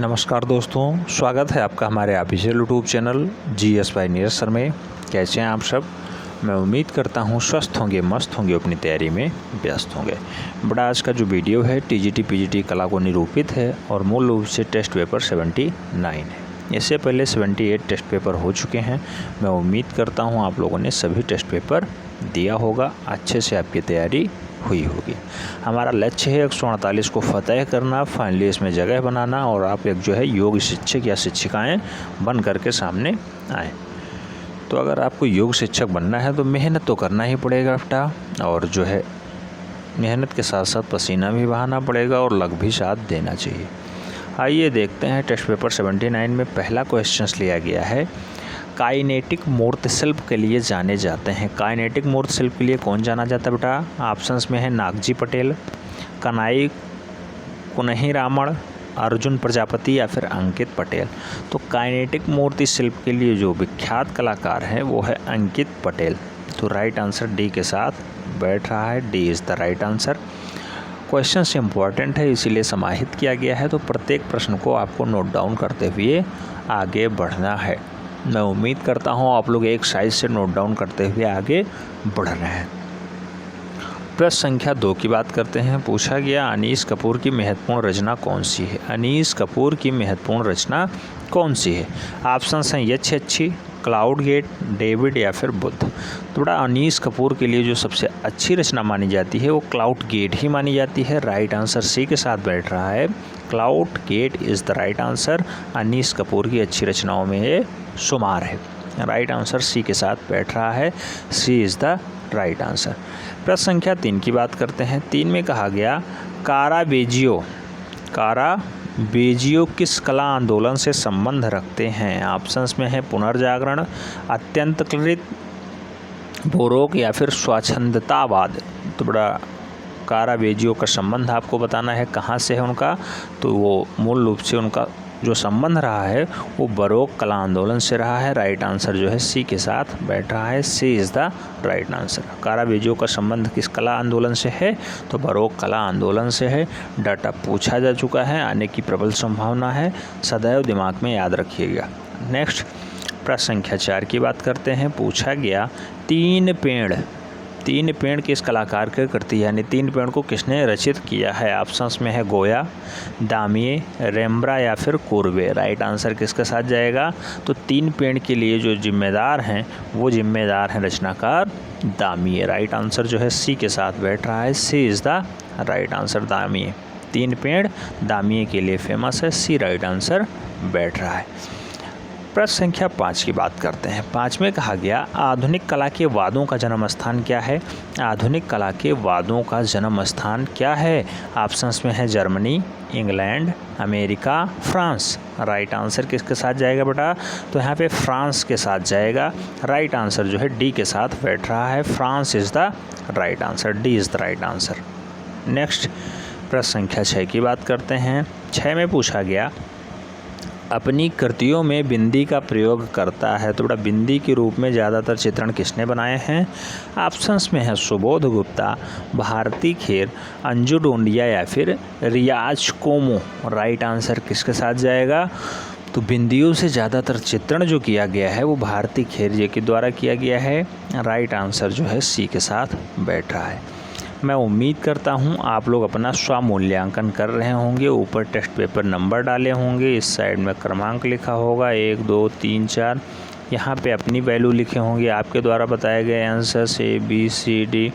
नमस्कार दोस्तों, स्वागत है आपका हमारे official YouTube channel GS by Neeraj sir में। कैसे हैं आप सब? मैं उम्मीद करता हूं स्वस्थ होंगे, मस्त होंगे, अपनी तैयारी में व्यस्त होंगे। बड़ा आज का जो वीडियो है TGT PGT कला को निरूपित है और मूल रूप से टेस्ट पेपर 79 है। इससे पहले 78 टेस्ट पेपर हो चुके हैं। मैं उम्मीद करता हूँ आप लोगों ने सभी टेस्ट पेपर दिया होगा, अच्छे से आपकी तैयारी हुई होगी। हमारा लक्ष्य है 148 को फतह करना, फाइनली इसमें जगह बनाना और आप एक जो है योग शिक्षक या शिक्षिकाएं बन करके सामने आएँ। तो अगर आपको योग शिक्षक बनना है तो मेहनत तो करना ही पड़ेगा बेटा, और जो है मेहनत के साथ साथ पसीना भी बहाना पड़ेगा और लग भी साथ देना चाहिए। आइए देखते हैं टेस्ट पेपर 79 में पहला क्वेश्चन लिया गया है। काइनेटिक मूर्त शिल्प के लिए जाने जाते हैं। काइनेटिक मूर्त शिल्प के लिए कौन जाना जाता है बेटा? ऑप्शंस में है नागजी पटेल, कनाई कुनही रामण, अर्जुन प्रजापति या फिर अंकित पटेल। तो काइनेटिक मूर्ति शिल्प के लिए जो विख्यात कलाकार हैं वो है अंकित पटेल। तो राइट आंसर डी के साथ बैठ रहा है। D is the right answer. Question important है इसीलिए समाहित किया गया है, तो प्रत्येक प्रश्न को आपको नोट डाउन करते हुए आगे बढ़ना है। मैं उम्मीद करता हूँ आप लोग एक साइज से नोट डाउन करते हुए आगे बढ़ रहे हैं। प्रश्न संख्या 2 की बात करते हैं। पूछा गया अनीस कपूर की महत्वपूर्ण रचना कौन सी है? अनीस कपूर की महत्वपूर्ण रचना कौन सी है? ऑप्शंस हैं यक्षी, क्लाउड गेट, डेविड या फिर बुद्ध। तो बड़ा अनीस कपूर के लिए जो सबसे अच्छी रचना मानी जाती है वो क्लाउड गेट ही मानी जाती है। राइट आंसर सी के साथ बैठ रहा है। Cloud gate is the right answer. Anees Kapoor की अच्छी रचनाओं में ये शुमार है। राइट आंसर सी के साथ बैठ रहा है। सी इज़ द राइट आंसर। प्रश्न संख्या 3 की बात करते हैं। 3 में कहा गया कारावेजियो किस कला आंदोलन से संबंध रखते हैं? ऑप्शंस में है पुनर्जागरण, अत्यंत कृत, बोरोक या फिर स्वच्छंदतावाद। तो बड़ा कारावेजियो का संबंध आपको बताना है कहाँ से है उनका। तो वो मूल रूप से उनका जो संबंध रहा है वो बरोक कला आंदोलन से रहा है। राइट आंसर जो है सी के साथ बैठ रहा है। सी इज़ द राइट आंसर। कारावेजियो का संबंध किस कला आंदोलन से है? तो बरोक कला आंदोलन से है। डाटा पूछा जा चुका है, आने की प्रबल संभावना है, सदैव दिमाग में याद रखिएगा। नेक्स्ट प्रश्न संख्या 4 की बात करते हैं। पूछा गया तीन पेड़ किस कलाकार की कृति है? यानी 3 पेड़ को किसने रचित किया है? ऑप्शंस में है गोया, दामिये, रेम्ब्रा या फिर कुर्वे। राइट आंसर किसके साथ जाएगा? तो 3 पेड़ के लिए जो जिम्मेदार हैं वो जिम्मेदार हैं रचनाकार दामिये। राइट आंसर जो है सी के साथ बैठ रहा है। सी इज़ द राइट आंसर। दामिये 3 पेड़ दामिये के लिए फेमस है। सी राइट आंसर बैठ रहा है। प्रश्न संख्या 5 की बात करते हैं। 5 में कहा गया आधुनिक कला के वादों का जन्म स्थान क्या है? आधुनिक कला के वादों का जन्म स्थान क्या है? ऑप्शंस में है Germany, England, America, France. Right answer किसके साथ जाएगा बेटा? तो यहाँ पे फ्रांस के साथ जाएगा। राइट आंसर जो है डी के साथ बैठ रहा है। France is the right answer. D is the right answer. Next प्रश्न संख्या 6 की बात करते हैं। 6 में पूछा गया अपनी कृतियों में बिंदी का प्रयोग करता है। तो बड़ा बिंदी के रूप में ज़्यादातर चित्रण किसने बनाए हैं? ऑप्शंस में है सुबोध गुप्ता, भारती खेर, अंजू डोंडिया या फिर रियाज कोमो। राइट आंसर किसके साथ जाएगा? तो बिंदियों से ज़्यादातर चित्रण जो किया गया है वो भारती खेर जी के द्वारा किया गया है। राइट आंसर जो है सी के साथ बैठ रहा है। मैं उम्मीद करता हूं आप लोग अपना स्वमूल्यांकन कर रहे होंगे। ऊपर टेस्ट पेपर नंबर डाले होंगे, इस साइड में क्रमांक लिखा होगा 1 2 3 4। यहाँ पे अपनी वैल्यू लिखे होंगे, आपके द्वारा बताए गए आंसर्स ABCD।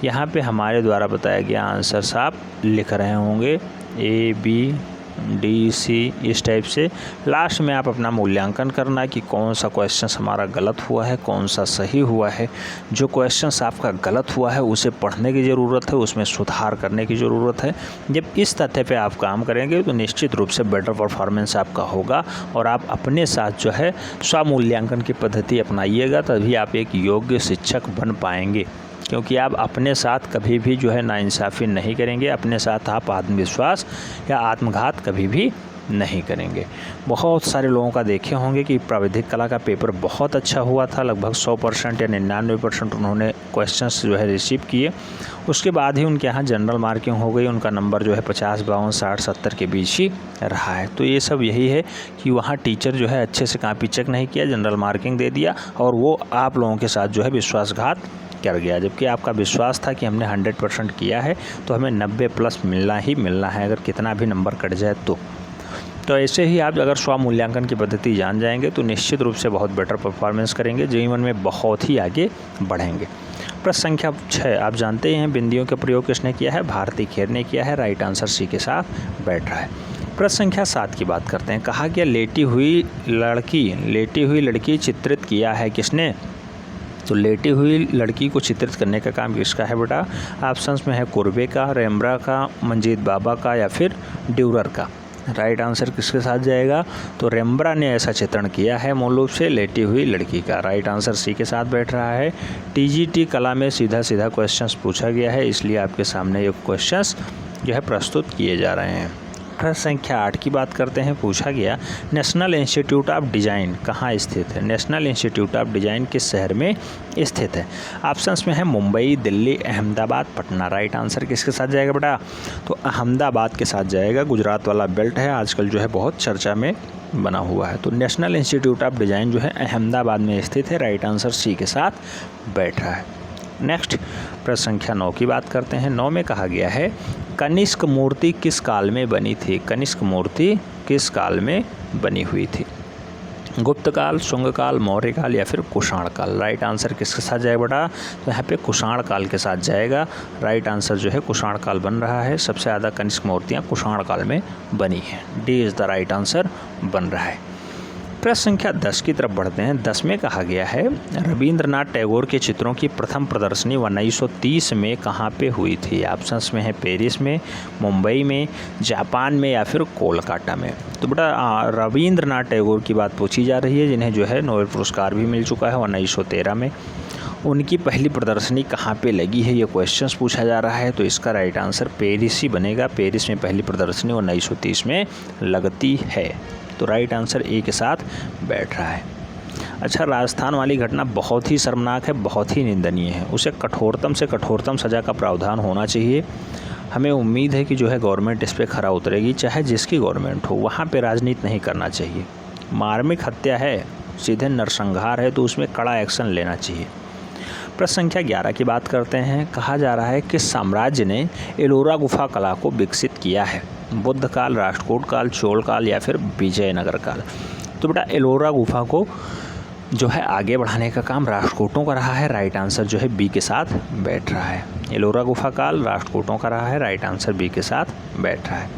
यहाँ पे हमारे द्वारा बताया गया आंसर्स आप लिख रहे होंगे ABDC इस टाइप से। लास्ट में आप अपना मूल्यांकन करना कि कौन सा क्वेश्चन हमारा गलत हुआ है, कौन सा सही हुआ है। जो क्वेश्चन आपका गलत हुआ है उसे पढ़ने की ज़रूरत है, उसमें सुधार करने की ज़रूरत है। जब इस तथ्य पे आप काम करेंगे तो निश्चित रूप से बेटर परफॉर्मेंस आपका होगा और आप अपने साथ जो है स्वमूल्यांकन की पद्धति अपनाइएगा, तभी आप एक योग्य शिक्षक बन पाएंगे। क्योंकि आप अपने साथ कभी भी जो है नाइंसाफ़ी नहीं करेंगे, अपने साथ आप आत्मविश्वास या आत्मघात कभी भी नहीं करेंगे। बहुत सारे लोगों का देखे होंगे कि प्राविधिक कला का पेपर बहुत अच्छा हुआ था, लगभग 100% या 99% उन्होंने क्वेश्चंस जो है रिसीव किए। उसके बाद ही उनके यहाँ जनरल मार्किंग हो गई, उनका नंबर जो है 50, 52, 60, 70 के बीच ही रहा है। तो ये सब यही है कि वहाँ टीचर जो है अच्छे से कॉपी चेक नहीं किया, जनरल मार्किंग दे दिया और वो आप लोगों के साथ जो है विश्वासघात कर गया। जबकि आपका विश्वास था कि हमने 100% किया है तो हमें 90+ मिलना ही मिलना है, अगर कितना भी नंबर कट जाए तो ऐसे ही आप अगर स्वमूल्यांकन की पद्धति जान जाएंगे तो निश्चित रूप से बहुत बेटर परफॉर्मेंस करेंगे, जीवन में बहुत ही आगे बढ़ेंगे। प्रश्न संख्या 6, आप जानते ही हैं बिंदियों का प्रयोग किसने किया है? भारती खेर ने किया है। राइट आंसर सी के साथ बैठ रहा है। प्रश्न संख्या 7 की बात करते हैं। कहा गया लेटी हुई लड़की चित्रित किया है किसने? तो लेटी हुई लड़की को चित्रित करने का काम किसका है बेटा? ऑप्शंस में है कुर्बे का, रेम्ब्रा का, मंजीत बाबा का या फिर ड्यूरर का। राइट आंसर किसके साथ जाएगा? तो रेम्ब्रा ने ऐसा चित्रण किया है मूल रूप से लेटी हुई लड़की का। राइट आंसर सी के साथ बैठ रहा है। टीजीटी कला में सीधा क्वेश्चंस पूछा गया है, इसलिए आपके सामने ये क्वेश्चंस जो है प्रस्तुत किए जा रहे हैं। प्रश्न संख्या 8 की बात करते हैं। पूछा गया नेशनल इंस्टीट्यूट ऑफ डिज़ाइन कहाँ स्थित है? नेशनल इंस्टीट्यूट ऑफ डिज़ाइन किस शहर में स्थित है? ऑप्शंस में है मुंबई, दिल्ली, अहमदाबाद, पटना। राइट आंसर किसके साथ जाएगा बेटा? तो अहमदाबाद के साथ जाएगा। गुजरात वाला बेल्ट है, आजकल जो है बहुत चर्चा में बना हुआ है। तो नेशनल इंस्टीट्यूट ऑफ डिज़ाइन जो है अहमदाबाद में स्थित है। राइट आंसर सी के साथ बैठ रहा है। नेक्स्ट प्रश्न संख्या 9 की बात करते हैं। 9 में कहा गया है कनिष्क मूर्ति किस काल में बनी थी? कनिष्क मूर्ति किस काल में बनी हुई थी? गुप्त काल, शुंग काल, मौर्य काल या फिर कुषाण काल। राइट आंसर किसके साथ जाएगा बेटा? तो यहाँ पे कुषाण काल के साथ जाएगा। राइट आंसर जो है कुषाण काल बन रहा है। सबसे ज़्यादा कनिष्क मूर्तियाँ कुषाण काल में बनी हैं। D is the right answer बन रहा है। प्रश्न संख्या 10 की तरफ बढ़ते हैं। 10 में कहा गया है रविंद्रनाथ टैगोर के चित्रों की प्रथम प्रदर्शनी 1930 में कहाँ पे हुई थी? ऑप्शंस में है पेरिस में, मुंबई में, जापान में या फिर कोलकाता में। तो बेटा रविंद्रनाथ टैगोर की बात पूछी जा रही है, जिन्हें जो है नोबेल पुरस्कार भी मिल चुका है 1913 में। उनकी पहली प्रदर्शनी कहाँ पे लगी है, ये क्वेश्चंस पूछा जा रहा है। तो इसका राइट आंसर पेरिस ही बनेगा। पेरिस में पहली प्रदर्शनी 1930 में लगती है। तो राइट आंसर ए के साथ बैठ रहा है। अच्छा, राजस्थान वाली घटना बहुत ही शर्मनाक है, बहुत ही निंदनीय है। उसे कठोरतम से कठोरतम सज़ा का प्रावधान होना चाहिए। हमें उम्मीद है कि जो है गवर्नमेंट इस पर खरा उतरेगी, चाहे जिसकी गवर्नमेंट हो। वहाँ पे राजनीति नहीं करना चाहिए। मार्मिक हत्या है, सीधे नरसंहार है, तो उसमें कड़ा एक्शन लेना चाहिए। प्रश्न संख्या 11 की बात करते हैं। कहा जा रहा है कि साम्राज्य ने एलोरा गुफा कला को विकसित किया है? बुद्ध काल, राष्ट्रकूट काल, चोल काल या फिर विजयनगर काल। तो बेटा एलोरा गुफा को जो है आगे बढ़ाने का काम राष्ट्रकूटों का रहा है। राइट आंसर जो है बी के साथ बैठ रहा है। एलोरा गुफा काल राष्ट्रकूटों का रहा है। राइट आंसर बी के साथ बैठ रहा है।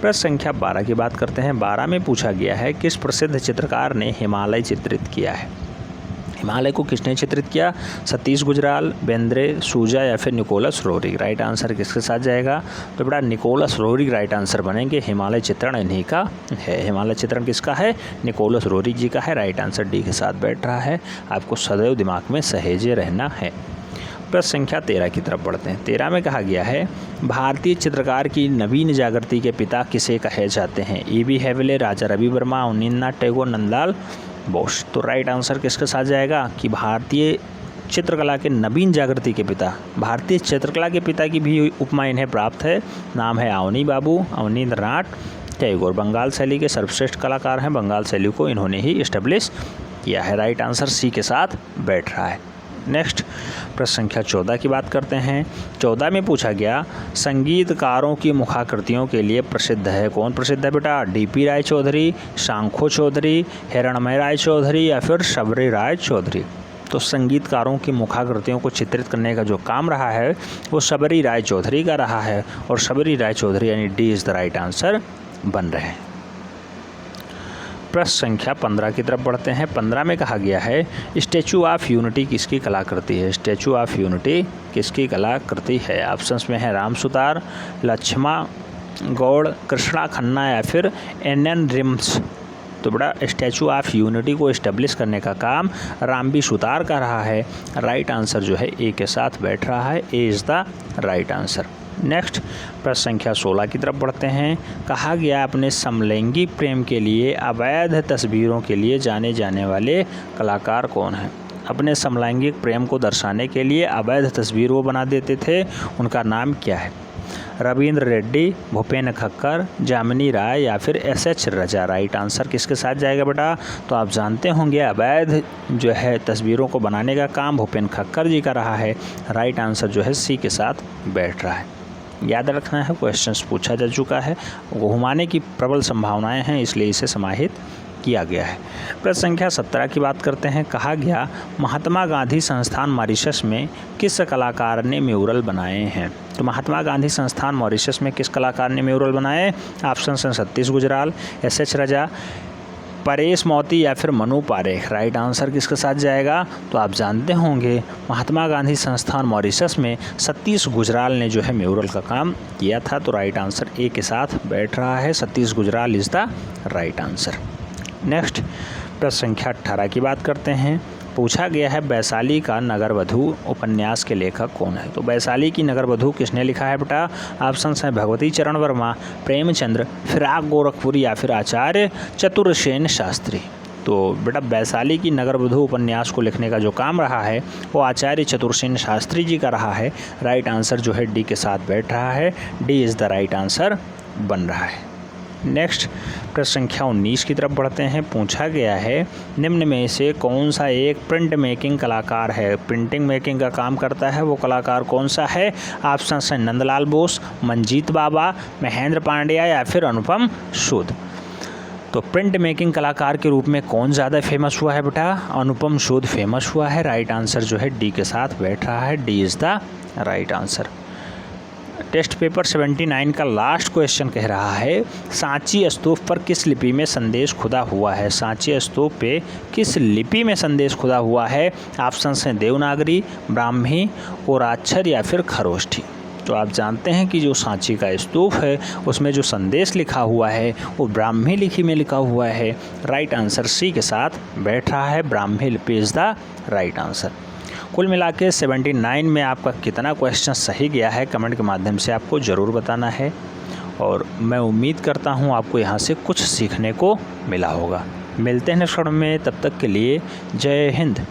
प्रश्न संख्या 12 की बात करते हैं। 12 में पूछा गया है किस प्रसिद्ध चित्रकार ने हिमालय चित्रित किया है? हिमालय को किसने चित्रित किया? सतीश गुजराल, बेंद्रे, सूजा या फिर निकोलस रोहरिग। राइट आंसर किसके साथ जाएगा? तो बेटा निकोलस रोहरिग राइट आंसर बनेंगे। हिमालय चित्रण इन्हीं का है। हिमालय चित्रण किसका है? निकोलस रोहरिग जी का है। राइट आंसर डी के साथ बैठ रहा है। आपको सदैव दिमाग में सहेजे रहना है। प्रश्न संख्या 13 की तरफ बढ़ते हैं। 13 में कहा गया है भारतीय चित्रकार की नवीन जागृति के पिता किसे कहे जाते हैं? E.B. हेवले, राजा रवि वर्मा, अवनींद्रनाथ टैगोर, नंदलाल बोस। तो राइट आंसर किसके साथ जाएगा कि भारतीय चित्रकला के नवीन जागृति के पिता, भारतीय चित्रकला के पिता की भी उपमा इन्हें प्राप्त है। नाम है अवनी बाबू, अवनींद्रनाथ टैगोर। बंगाल शैली के सर्वश्रेष्ठ कलाकार हैं। बंगाल शैली को इन्होंने ही इस्टेब्लिश किया है। राइट आंसर सी के साथ बैठ रहा है। नेक्स्ट प्रश्न संख्या 14 की बात करते हैं। 14 में पूछा गया संगीतकारों की मुखाकृतियों के लिए प्रसिद्ध है? कौन प्रसिद्ध है बेटा? D.P. राय चौधरी, शांखो चौधरी, हिरणमय राय चौधरी या फिर शबरी राय चौधरी। तो संगीतकारों की मुखाकृतियों को चित्रित करने का जो काम रहा है वो शबरी राय चौधरी का रहा है। और शबरी राय चौधरी यानी D is the right answer बन रहे हैं। प्रश्न संख्या 15 की तरफ बढ़ते हैं। 15 में कहा गया है स्टैचू ऑफ यूनिटी किसकी कलाकृति है? स्टैचू ऑफ यूनिटी किसकी कलाकृति है? ऑप्शंस में है राम सुतार, लक्ष्मा गौड़, कृष्णा खन्ना या फिर N.N. रिम्स। तो बड़ा स्टैचू ऑफ यूनिटी को इस्टेब्लिश करने का काम रामबी सुतार का रहा है। राइट आंसर जो है ए के साथ बैठ रहा है। A is the right answer. Next प्रश्न संख्या 16 की तरफ बढ़ते हैं। कहा गया अपने समलैंगी प्रेम के लिए अवैध तस्वीरों के लिए जाने जाने वाले कलाकार कौन हैं? अपने समलैंगिक प्रेम को दर्शाने के लिए अवैध तस्वीर वो बना देते थे, उनका नाम क्या है? रविंद्र रेड्डी, भूपेन खक्कर, जामिनी राय या फिर एस.एच. रजा। राइट आंसर किसके साथ जाएगा बेटा? तो आप जानते होंगे अवैध जो है तस्वीरों को बनाने का काम भूपेन खक्कर जी का रहा है। राइट आंसर जो है सी के साथ बैठ रहा है। याद रखना है, क्वेश्चंस पूछा जा चुका है, घुमाने की प्रबल संभावनाएं हैं, इसलिए इसे समाहित किया गया है। प्रश्न संख्या 17 की बात करते हैं। कहा गया महात्मा गांधी संस्थान मॉरिशस में किस कलाकार ने म्यूरल बनाए हैं? तो महात्मा गांधी संस्थान मॉरिशस में किस कलाकार ने म्यूरल बनाए? ऑप्शन हैं सतीश गुजराल, एस.एच. रजा, परेश मोती या फिर मनु पारेख। राइट आंसर किसके साथ जाएगा? तो आप जानते होंगे महात्मा गांधी संस्थान मॉरिशस में सतीश गुजराल ने जो है म्यूरल का काम किया था। तो राइट आंसर ए के साथ बैठ रहा है, Satish Gujral is the right answer. Next प्रश्न संख्या 18 की बात करते हैं। पूछा गया है वैशाली का नगरवधू उपन्यास के लेखक कौन है? तो वैशाली की नगरवधू किसने लिखा है बेटा? ऑप्शन हैं भगवती चरण वर्मा, प्रेमचंद्र, फिराक गोरखपुरी या फिर आचार्य चतुरसेन शास्त्री। तो बेटा वैशाली की नगरवधू उपन्यास को लिखने का जो काम रहा है वो आचार्य चतुरसेन शास्त्री जी का रहा है। राइट आंसर जो है डी के साथ बैठ रहा है, D is the right answer बन रहा है। नेक्स्ट प्रश्न संख्या 19 की तरफ बढ़ते हैं। पूछा गया है निम्न में से कौन सा एक प्रिंट मेकिंग कलाकार है? प्रिंटिंग मेकिंग का काम करता है वो कलाकार कौन सा है? ऑप्शन हैं नंदलाल बोस, मंजीत बाबा, महेंद्र पांड्या या फिर अनुपम सूद। तो प्रिंट मेकिंग कलाकार के रूप में कौन ज़्यादा फेमस हुआ है बेटा? अनुपम सूद फेमस हुआ है। राइट आंसर जो है डी के साथ बैठ रहा है, D is the right answer. Test paper 79 का लास्ट क्वेश्चन कह रहा है सांची स्तूप पर किस लिपि में संदेश खुदा हुआ है? सांची स्तूप पे किस लिपि में संदेश खुदा हुआ है? ऑप्शन हैं देवनागरी, ब्राह्मी, कोराक्षर या फिर खरोष्ठी। तो आप जानते हैं कि जो सांची का स्तूप है उसमें जो संदेश लिखा हुआ है वो ब्राह्मी लिपि में लिखा हुआ है। राइट आंसर सी के साथ बैठ रहा है, ब्राह्मी लिपि इज़ द राइट आंसर। कुल मिला के 79 में आपका कितना क्वेश्चन सही गया है कमेंट के माध्यम से आपको ज़रूर बताना है, और मैं उम्मीद करता हूँ आपको यहाँ से कुछ सीखने को मिला होगा। मिलते हैं नेक्स्ट वीडियो में, तब तक के लिए जय हिंद।